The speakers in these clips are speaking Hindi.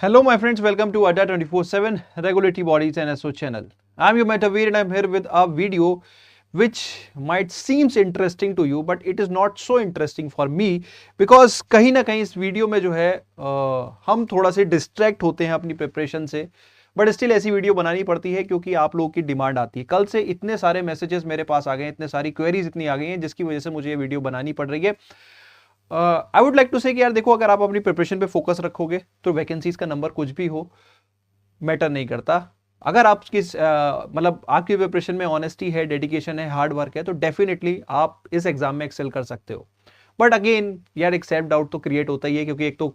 Hello, my friends. Welcome to Adda 24/7 Regulatory Bodies and SO channel. I'm your Metaveer and I'm here with a video which might seems interesting to you, but it is not so interesting for me because कहीं ना कहीं इस वीडियो में जो है हम थोड़ा से डिस्ट्रैक्ट होते हैं अपनी प्रिपरेशन से, बट स्टिल ऐसी वीडियो बनानी पड़ती है क्योंकि आप लोगों की डिमांड आती है। कल से इतने सारे मैसेजेस मेरे पास आ गए हैं, इतने सारी क्वेरीज इतनी आ गई हैं जिसकी वजह से मुझे ये वीडियो बनानी पड़ रही है। आई वुड लाइक टू से कि यार देखो, अगर आप अपनी प्रिपरेशन पे फोकस रखोगे तो वैकेंसीज का नंबर कुछ भी हो मैटर नहीं करता। अगर आप किस मतलब आपकी प्रिपरेशन में ऑनेस्टी है, डेडिकेशन है, हार्ड वर्क है, तो डेफिनेटली आप इस एग्जाम में एक्सेल कर सकते हो। बट अगेन यार, एक सेल्फ डाउट तो क्रिएट होता ही है क्योंकि एक तो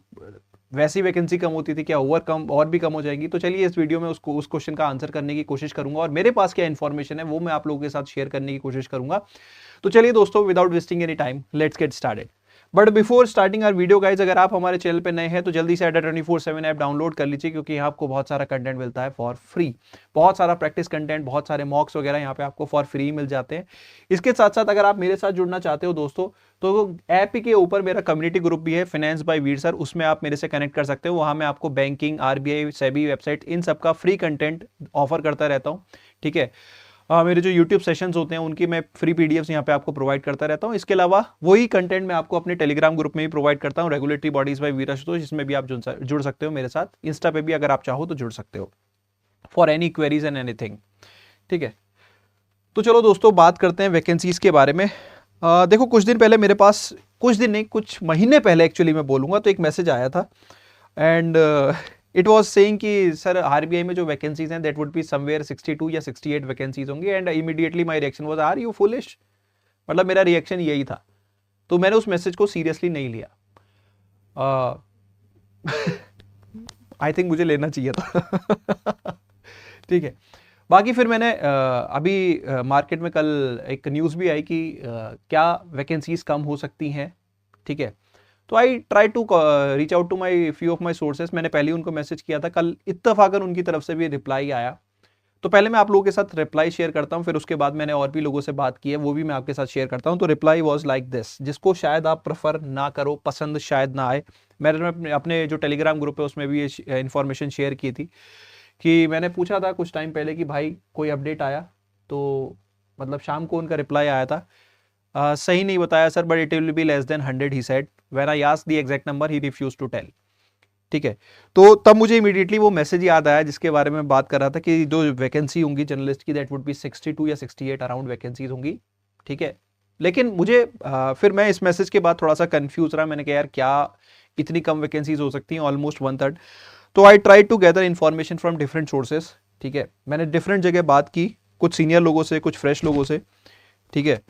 वैसी वैकेंसी कम होती थी, क्या ओवर कम और भी कम हो जाएंगी। तो चलिए इस वीडियो में उसको उस क्वेश्चन का आंसर करने की कोशिश करूंगा और मेरे पास क्या इन्फॉर्मेशन है वो मैं आप लोगों के साथ शेयर करने की कोशिश करूंगा। तो चलिए दोस्तों, without wasting any time, let's get started. But before starting our video guys, अगर आप हमारे चैनल पे नए हैं तो जल्दी से अड्डा 24/7 ऐप डाउनलोड कर लीजिए क्योंकि यहाँ आपको बहुत सारा कंटेंट मिलता है फॉर फ्री। बहुत सारा प्रैक्टिस कंटेंट, बहुत सारे मॉक्स वगैरह यहाँ पे आपको फॉर फ्री मिल जाते हैं। इसके साथ साथ अगर आप मेरे साथ जुड़ना चाहते हो दोस्तों, तो ऐप के ऊपर मेरा कम्युनिटी ग्रुप भी है, फाइनेंस बाय वीर सर, उसमें आप मेरे से कनेक्ट कर सकते हो। वहाँ मैं आपको बैंकिंग, आरबीआई, सेबी वेबसाइट, इन सब का फ्री कंटेंट ऑफर करता रहता हूँ। ठीक है। मेरे जो YouTube सेशंस होते हैं उनकी मैं फ्री पीडीएफ्स यहाँ पे आपको प्रोवाइड करता रहता हूँ। इसके अलावा वही कंटेंट मैं आपको अपने टेलीग्राम ग्रुप में भी प्रोवाइड करता हूँ, रेगुलेटरी बॉडीज बाय वीर आशुतोष, जिसमें भी आप जुड़ सकते हो मेरे साथ। इंस्टा पे भी अगर आप चाहो तो जुड़ सकते हो for any queries and anything. ठीक है, तो चलो दोस्तों बात करते हैं वैकेंसीज के बारे में। देखो, कुछ दिन पहले मेरे पास, कुछ दिन नहीं, कुछ महीने पहले एक्चुअली मैं बोलूँगा, तो एक मैसेज आया था एंड इट वॉज सेइंग कि सर आरबीआई में जो वैकेंसीज हैं दैट वुड बी समवेयर 62 या 68 वैकेंसीज होंगी। And immediately my reaction was, are you foolish? मतलब मेरा रिएक्शन यही था। तो मैंने उस मैसेज को सीरियसली नहीं लिया। आई थिंक मुझे लेना चाहिए था। ठीक है। बाकी फिर मैंने अभी मार्केट में कल एक न्यूज़ भी आई कि क्या वैकेंसीज कम हो सकती हैं। ठीक है। तो I try to reach out to my few of my sources. मैंने पहले उनको मैसेज किया था, कल इत्तफाकन उनकी तरफ से भी रिप्लाई आया। तो पहले मैं आप लोगों के साथ रिप्लाई शेयर करता हूं, फिर उसके बाद मैंने और भी लोगों से बात की है, वो भी मैं आपके साथ शेयर करता हूं। तो रिप्लाई वाज लाइक दिस, जिसको शायद आप प्रेफर ना करो, पसंद शायद ना आए। मैंने अपने जो टेलीग्राम ग्रुप है उसमें भी ये इन्फॉर्मेशन शेयर की थी कि मैंने पूछा था कुछ टाइम पहले कि भाई कोई अपडेट आया, तो मतलब शाम को उनका रिप्लाई आया था। सही नहीं बताया sir, but it will be less than 100 he said. When I asked the exact number he refused to tell. ठीक है। तो तब मुझे इमीडिएटली वो मैसेज याद आया जिसके बारे में बात कर रहा था कि जो वैकेंसी होंगी जर्नलिस्ट की दैट वुड बी 62 या 68 अराउंड वैकेंसीज होंगी। ठीक है। लेकिन मुझे फिर मैं इस मैसेज के बाद थोड़ा सा कंफ्यूज रहा। मैंने कहा यार क्या इतनी कम वैकेंसीज हो सकती हैं, ऑलमोस्ट 1/3। तो I try to gather information from different sources. ठीक है। मैंने डिफरेंट जगह बात की, कुछ सीनियर लोगों से, कुछ फ्रेश लोगों से। ठीक है।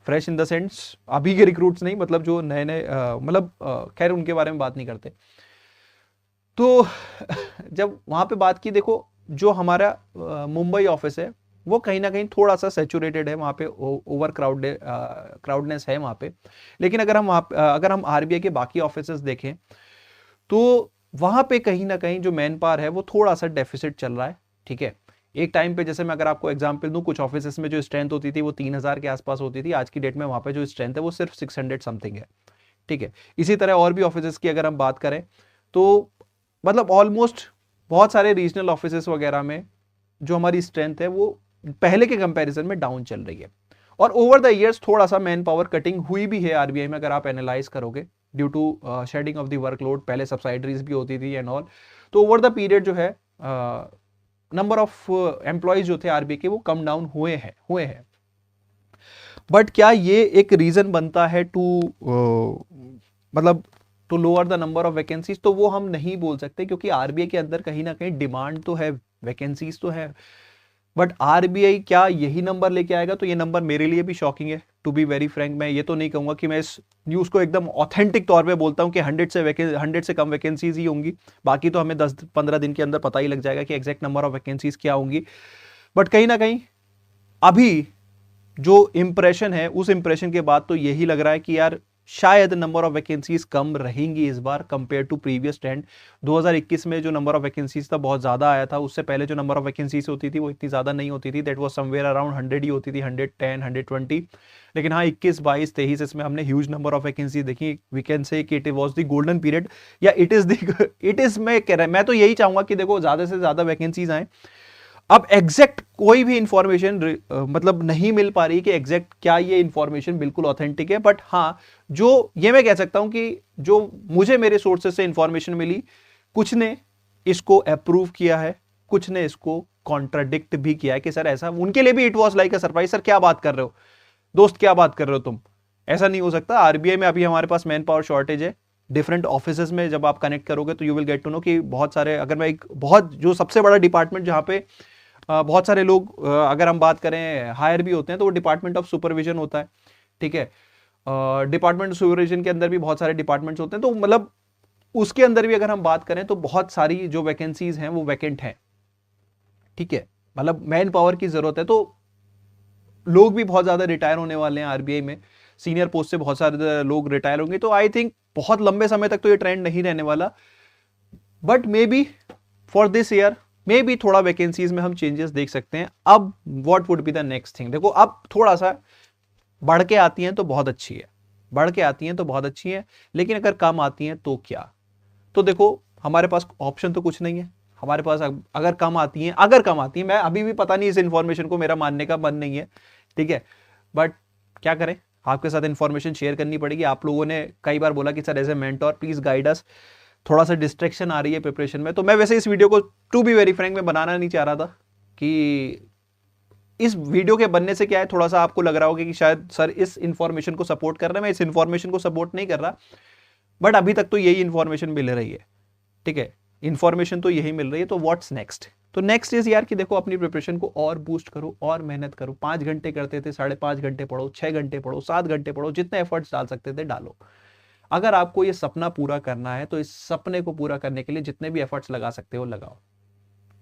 फ्रेश इन द सेंस अभी के रिक्रूट्स नहीं, मतलब जो नए नए, मतलब खैर उनके बारे में बात नहीं करते। तो जब वहाँ पे बात की, देखो जो हमारा मुंबई ऑफिस है वो कहीं ना कहीं थोड़ा सा सेचुरेटेड है, वहाँ पे ओवर क्राउडनेस है वहाँ पे। लेकिन अगर हम आरबीआई के बाकी ऑफिसेस देखें तो वहाँ पे कहीं ना कहीं जो मैन पावर है वो थोड़ा सा डेफिसिट चल रहा है। ठीक है। एक टाइम पे, जैसे मैं अगर आपको एग्जांपल दूं, कुछ ऑफिसेस में जो स्ट्रेंथ होती थी वो 3000 के आसपास होती थी। आज की डेट में वहाँ पे जो स्ट्रेंथ है वो सिर्फ 600 समथिंग है। ठीक है। इसी तरह और भी ऑफिसेस की अगर हम बात करें तो मतलब ऑलमोस्ट बहुत सारे रीजनल ऑफिसेस वगैरह में जो हमारी स्ट्रेंथ है वो पहले के कंपैरिजन में डाउन चल रही है। और ओवर द इयर्स थोड़ा सा मैन पावर कटिंग हुई भी है आरबीआई में, अगर आप एनालाइज करोगे, due to shedding of the workload. पहले सब्सिडरीज भी होती थी एंड ऑल। तो ओवर द पीरियड जो है नंबर ऑफ एम्प्लॉयज जो थे आरबीआई के वो कम डाउन हुए हैं। बट क्या ये एक रीजन बनता है टू मतलब to lower the number of vacancies? तो वो हम नहीं बोल सकते क्योंकि आरबीआई के अंदर कहीं ना कहीं डिमांड तो है, वैकेंसीज तो है। बट आरबीआई क्या यही नंबर लेके आएगा? तो ये नंबर मेरे लिए भी शॉकिंग है, टू बी वेरी फ्रैंक। मैं ये तो नहीं कहूंगा कि मैं इस न्यूज़ को एकदम ऑथेंटिक तौर पे बोलता हूं कि 100 से कम वैकेंसीज ही होंगी। बाकी तो हमें 10-15 दिन के अंदर पता ही लग जाएगा कि एग्जैक्ट नंबर ऑफ वैकेंसीज क्या होंगी। बट कहीं ना कहीं अभी जो इंप्रेशन है, उस इंप्रेशन के बाद तो यही लग रहा है कि यार शायद नंबर ऑफ वैकेंसीज कम रहेंगी इस बार कंपेयर टू प्रीवियस ट्रेंड। 2021 में जो नंबर ऑफ वैकेंसीज था बहुत ज़्यादा आया था, उससे पहले जो नंबर ऑफ वैकेंसीज होती थी वो इतनी ज़्यादा नहीं होती थी, दैट वाज समवेयर अराउंड 100 ही होती थी, 110, 120। लेकिन हाँ 21, 22, 23 इसमें हमने ह्यूज नंबर ऑफ वैकेंसी देखी। वी कैन से कि it was the golden period, या इट इज मैं तो यही चाहूंगा कि देखो ज़्यादा से ज़्यादा वैकेंसीज आए। अब एग्जैक्ट कोई भी इंफॉर्मेशन मतलब नहीं मिल पा रही कि एग्जैक्ट क्या ये इंफॉर्मेशन बिल्कुल ऑथेंटिक है, बट हाँ जो ये मैं कह सकता हूं कि जो मुझे मेरे सोर्सेज से इंफॉर्मेशन मिली, कुछ ने इसको अप्रूव किया है, कुछ ने इसको कॉन्ट्राडिक्ट भी किया है कि सर ऐसा, उनके लिए भी it was like a surprise. Sir क्या बात कर रहे हो दोस्त, क्या बात कर रहे हो तुम, ऐसा नहीं हो सकता। आरबीआई में अभी हमारे पास मैन पावर शॉर्टेज है। डिफरेंट ऑफिसेज में जब आप कनेक्ट करोगे तो you will get to know कि बहुत सारे, अगर मैं एक बहुत जो सबसे बड़ा डिपार्टमेंट जहां पे बहुत सारे लोग अगर हम बात करें हायर भी होते हैं, तो वो डिपार्टमेंट ऑफ सुपरविजन होता है। ठीक है, डिपार्टमेंट ऑफ सुपरविजन के अंदर भी बहुत सारे डिपार्टमेंट्स होते हैं, तो मतलब उसके अंदर भी अगर हम बात करें तो बहुत सारी जो वैकेंसीज हैं वो वैकेंट हैं। ठीक है, मतलब मैन पावर की जरूरत है, तो लोग भी बहुत ज्यादा रिटायर होने वाले हैं आरबीआई में, सीनियर पोस्ट से बहुत सारे लोग रिटायर होंगे। तो आई थिंक बहुत लंबे समय तक तो ये ट्रेंड नहीं रहने वाला, but may be for this year may be थोड़ा वैकेंसीज में हम चेंजेस देख सकते हैं। अब what would be the next thing, देखो अब थोड़ा सा बढ़ के आती हैं तो बहुत अच्छी है, बढ़ के आती हैं तो बहुत अच्छी है, लेकिन अगर कम आती हैं तो क्या। तो देखो हमारे पास ऑप्शन तो कुछ नहीं है, हमारे पास अगर कम आती हैं, अगर कम आती हैं, मैं अभी भी पता नहीं, इस इंफॉर्मेशन को मेरा मानने का मन नहीं है, ठीक है, बट क्या करें, आपके साथ इंफॉर्मेशन शेयर करनी पड़ेगी। आप लोगों ने कई बार बोला कि sir as a mentor please guide us, थोड़ा सा डिस्ट्रैक्शन आ रही है प्रिपरेशन में। तो मैं वैसे इस वीडियो को टू बी वेरी फ्रैंक में बनाना नहीं चाह रहा था, कि इस वीडियो के बनने से क्या है, थोड़ा सा आपको लग रहा होगा कि शायद सर इस इंफॉर्मेशन को सपोर्ट कर रहे हैं। मैं इस इंफॉर्मेशन को सपोर्ट नहीं कर रहा, बट अभी तक तो यही इंफॉर्मेशन मिल रही है। ठीक है, इंफॉर्मेशन तो यही मिल रही है, तो व्हाट्स नेक्स्ट। तो नेक्स्ट इज यार कि देखो अपनी प्रिपरेशन को और बूस्ट करो और मेहनत करो। 5 घंटे करते थे, 5.5 घंटे पढ़ो, 6 घंटे पढ़ो, 7 घंटे पढ़ो, जितने एफर्ट्स डाल सकते थे डालो। अगर आपको ये सपना पूरा करना है तो इस सपने को पूरा करने के लिए जितने भी एफर्ट्स लगा सकते हो लगाओ।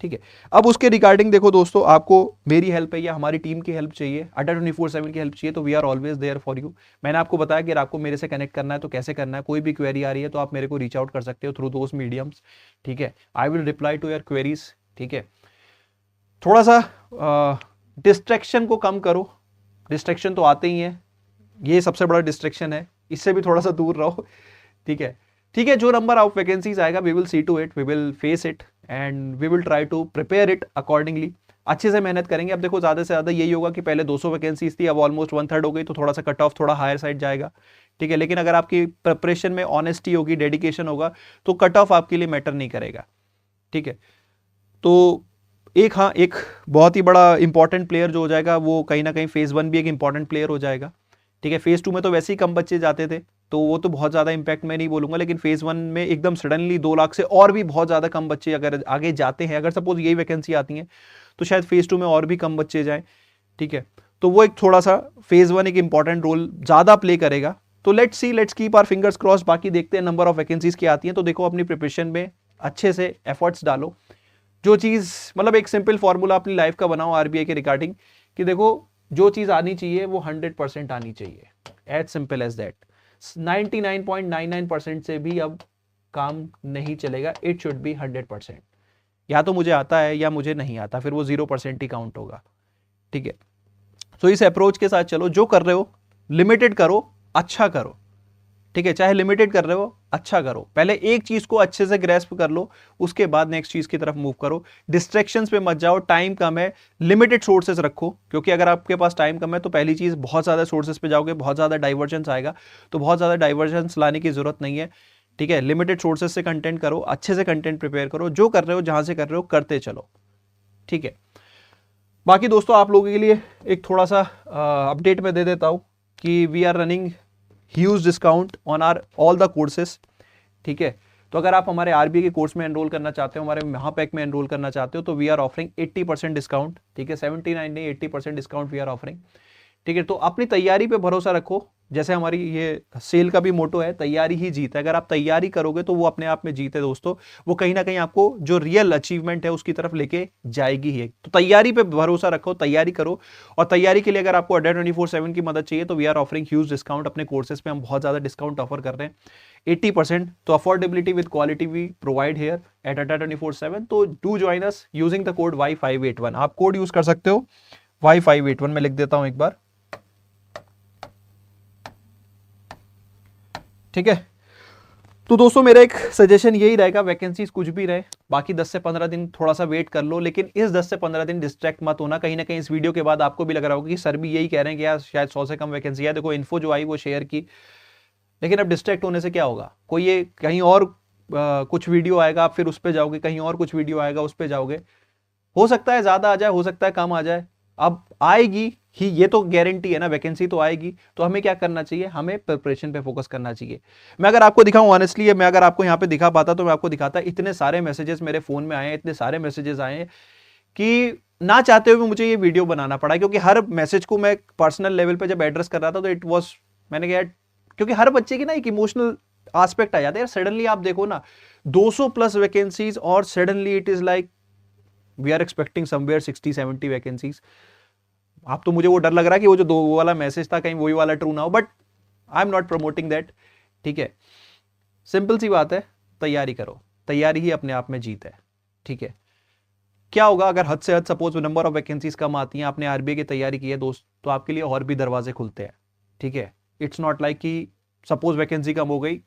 ठीक है, अब उसके रिगार्डिंग देखो दोस्तों, आपको मेरी हेल्प है या हमारी टीम की हेल्प चाहिए, अड्डा 24/7 की हेल्प चाहिए, तो we are always there for you. मैंने आपको बताया कि आपको मेरे से कनेक्ट करना है तो कैसे करना है। कोई भी क्वेरी आ रही है तो आप मेरे को रीच आउट कर सकते हो थ्रू दोस मीडियम्स। ठीक है, I will reply to your queries. ठीक है, थोड़ा सा डिस्ट्रैक्शन को कम करो, डिस्ट्रैक्शन तो आते ही है, ये सबसे बड़ा डिस्ट्रैक्शन है, इससे भी थोड़ा सा दूर रहो। ठीक है, ठीक है, जो नंबर ऑफ वैकेंसीज आएगा we will see to it, we will face it and we will try to prepare it accordingly. अच्छे से मेहनत करेंगे। अब देखो ज़्यादा से ज़्यादा यही होगा कि पहले 200 वैकेंसीज थी, अब ऑलमोस्ट 1/3 हो गई, तो थोड़ा सा कट ऑफ थोड़ा हायर साइड जाएगा। ठीक है, लेकिन अगर आपकी प्रिपरेशन में ऑनेस्टी होगी, डेडिकेशन होगा, तो कट ऑफ आपके लिए मैटर नहीं करेगा। ठीक है, तो एक बहुत ही बड़ा इंपॉर्टेंट प्लेयर जो हो जाएगा वो कहीं ना कहीं फेज 1 भी एक इंपॉर्टेंट प्लेयर हो जाएगा। ठीक है, फेज 2 में तो वैसे ही कम बच्चे जाते थे, तो वो तो बहुत ज़्यादा इंपैक्ट मैं नहीं बोलूंगा, लेकिन फेज 1 में एकदम सडनली 2 लाख से और भी बहुत ज़्यादा कम बच्चे अगर आगे जाते हैं, अगर सपोज यही वैकेंसी आती हैं, तो शायद फेज 2 में और भी कम बच्चे जाएं। ठीक है, तो वो एक थोड़ा सा फेज 1 एक इंपॉर्टेंट रोल ज़्यादा प्ले करेगा। तो let's see, let's keep our fingers cross. बाकी देखते हैं नंबर ऑफ वैकेंसीज की आती हैं, तो देखो अपनी प्रिपरेशन में अच्छे से एफर्ट्स डालो। जो चीज़ मतलब एक सिंपल फॉर्मूला अपनी लाइफ का बनाओ आरबीआई के रिगार्डिंग, कि देखो जो चीज़ आनी चाहिए वो 100% आनी चाहिए, एज सिंपल एज दैट। 99.99% से भी अब काम नहीं चलेगा, इट शुड बी 100%। या तो मुझे आता है या मुझे नहीं आता, फिर वो 0% ही काउंट होगा। ठीक है, तो इस अप्रोच के साथ चलो, जो कर रहे हो लिमिटेड करो, अच्छा करो। ठीक है, चाहे लिमिटेड कर रहे हो अच्छा करो, पहले एक चीज को अच्छे से ग्रेस्प कर लो, उसके बाद नेक्स्ट चीज की तरफ मूव करो। डिस्ट्रैक्शंस पे मत जाओ, टाइम कम है, लिमिटेड सोर्सेज रखो, क्योंकि अगर आपके पास टाइम कम है तो पहली चीज बहुत ज्यादा सोर्सेज पे जाओगे, बहुत ज्यादा डाइवर्जेंस आएगा, तो बहुत ज्यादा डाइवर्जेंस लाने की जरूरत नहीं है। ठीक है, लिमिटेड सोर्सेज से कंटेंट करो, अच्छे से कंटेंट प्रिपेयर करो, जो कर रहे हो जहां से कर रहे हो करते चलो। ठीक है, बाकी दोस्तों आप लोगों के लिए एक थोड़ा सा अपडेट मैं दे देता हूं कि we are running huge discount on our all the courses. ठीक है, तो अगर आप हमारे आरबीआई के कोर्स में एनरोल करना चाहते हो, हमारे महापैक में एनरोल करना चाहते हो, तो वी आर ऑफरिंग 80% डिस्काउंट। ठीक है, 79 नहीं 80% डिस्काउंट वी आर ऑफरिंग। ठीक है, तो अपनी तैयारी पे भरोसा रखो, जैसे हमारी ये सेल का भी मोटो है, तैयारी ही जीत है। अगर आप तैयारी करोगे तो वो अपने आप में जीत है दोस्तों, वो कहीं ना कहीं आपको जो रियल अचीवमेंट है उसकी तरफ लेके जाएगी ही। तो तैयारी पे भरोसा रखो, तैयारी करो। और तैयारी के लिए अगर आपको अड्डा 24/7 की मदद चाहिए तो we are offering huge discount. अपने कोर्सेज पे हम बहुत ज्यादा डिस्काउंट ऑफर कर रहे हैं, 80%। तो affordability with quality we provide here at Adda 24/7। तो do join us using the code Y581। आप कोड यूज कर सकते हो Y581, मैं लिख देता हूं एक बार, ठीक है। तो दोस्तों मेरा एक सजेशन यही रहेगा, वैकेंसीज कुछ भी रहे, बाकी 10 से 15 दिन थोड़ा सा वेट कर लो, लेकिन इस 10 से 15 दिन डिस्ट्रैक्ट मत होना। कहीं ना कहीं इस वीडियो के बाद आपको भी लग रहा होगा कि सर भी यही कह रहे हैं कि यार शायद 100 से कम वैकेंसी है। देखो इन्फो जो आई वो शेयर की, लेकिन अब डिस्ट्रैक्ट होने से क्या होगा, कोई ये कहीं और कुछ वीडियो आएगा, आप फिर उस पर जाओगे, कहीं और कुछ वीडियो आएगा उस पर जाओगे, हो सकता है ज्यादा आ जाए, हो सकता है कम आ जाए, अब आएगी ही, ये तो गारंटी है ना, वैकेंसी तो आएगी। तो हमें क्या करना चाहिए, हमें प्रिपरेशन पे फोकस करना चाहिए। मैं अगर आपको दिखाऊं ऑनेस्टली, मैं अगर आपको यहां पे दिखा पाता तो मैं आपको दिखाता। इतने सारे मैसेजेस मेरे फोन में आए हैं, इतने सारे मैसेजेस आए हैं कि ना चाहते हुए मुझे ये वीडियो बनाना पड़ा, क्योंकि हर मैसेज को मैं पर्सनल लेवल पे जब एड्रेस कर रहा था तो इट वॉज, मैंने कहा क्योंकि हर बच्चे की ना एक इमोशनल एस्पेक्ट आ जाता है यार। सडनली आप देखो ना 200 प्लस वैकेंसीज, और suddenly it is like we are expecting somewhere 60-70 vacancies. आप तो मुझे वो डर लग रहा है कि वो जो दो वाला मैसेज था कहीं वही वाला ट्रू ना हो, but I am not promoting that, ठीक है। सिंपल सी बात है, तैयारी करो, तैयारी ही अपने आप में जीत है, ठीक है। क्या होगा अगर हद से हद सपोज नंबर ऑफ वैकेंसीज कम आती हैं, आपने आरबीआई की तैयारी की है दोस्त, तो आपके लिए और भी दरवाजे खुलते हैं, ठीक है। इट्स नॉट लाइक कि सपोज वैकेंसी कम हो गई,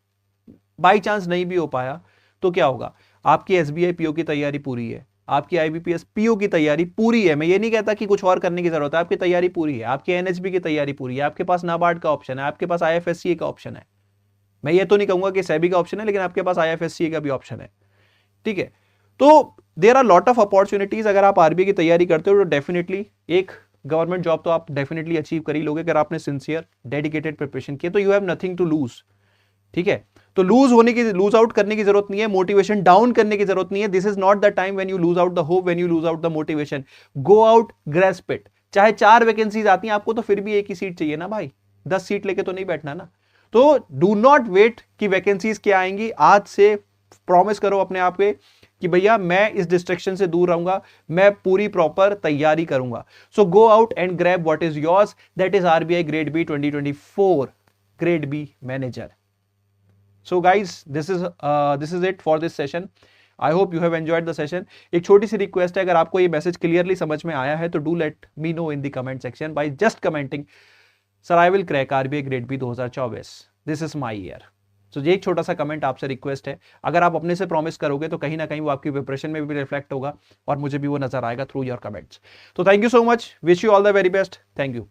बाई चांस नहीं भी हो पाया तो क्या होगा, आपकी एसबीआई पीओ की तैयारी पूरी है, आपकी आईबीपीएस पीओ की तैयारी पूरी है। मैं ये नहीं कहता कि कुछ और करने की जरूरत है, आपकी तैयारी पूरी है, आपकी एनएचबी की तैयारी पूरी है, आपके पास नाबार्ड का ऑप्शन है, आपके पास आईएफएससी का ऑप्शन है। मैं ये तो नहीं कहूंगा कि सेबी का ऑप्शन है, लेकिन आपके पास आईएफएससी का भी ऑप्शन है, ठीक है। तो there are lot of opportunities. अगर आप आरबीआई की तैयारी करते हो तो डेफिनेटली एक गवर्नमेंट जॉब तो आप डेफिनेटली अचीव कर ही लोगे, अगर आपने सिंसियर डेडिकेटेड प्रिपरेशन किया तो you have nothing to lose, ठीक है। तो लूज आउट करने की जरूरत नहीं है, मोटिवेशन डाउन करने की जरूरत नहीं है। This is not the time when you lose out the hope, when you lose out the motivation. Go out, grasp it. चाहे 4 वैकेंसीज आती हैं आपको, तो फिर भी एक ही सीट चाहिए ना भाई, 10 सीट लेके तो नहीं बैठना ना। तो डू नॉट वेट कि वैकेंसीज क्या आएंगी, आज से प्रॉमिस करो अपने आप पे कि भैया मैं इस डिस्ट्रैक्शन से दूर रहूंगा, मैं पूरी प्रॉपर तैयारी करूंगा। So go out and grab what is yours, that is RBI grade B 2024 grade B manager. So guys, this is it for this session. I hope you have enjoyed the session. एक छोटी सी रिक्वेस्ट है, अगर आपको ये मैसेज क्लियरली समझ में आया है तो do let me know in the comment section by just commenting sir I will crack RBI grade B 2024, this is my year. सो ये एक छोटा सा कमेंट आपसे रिक्वेस्ट है। अगर आप अपने से प्रॉमिस करोगे तो कहीं ना कहीं वो आपकी प्रिपरेशन में भी रिफ्लेक्ट होगा और मुझे भी वो नजर आएगा थ्रू योर कमेंट्स। तो thank you so much, wish you all the very best, thank you.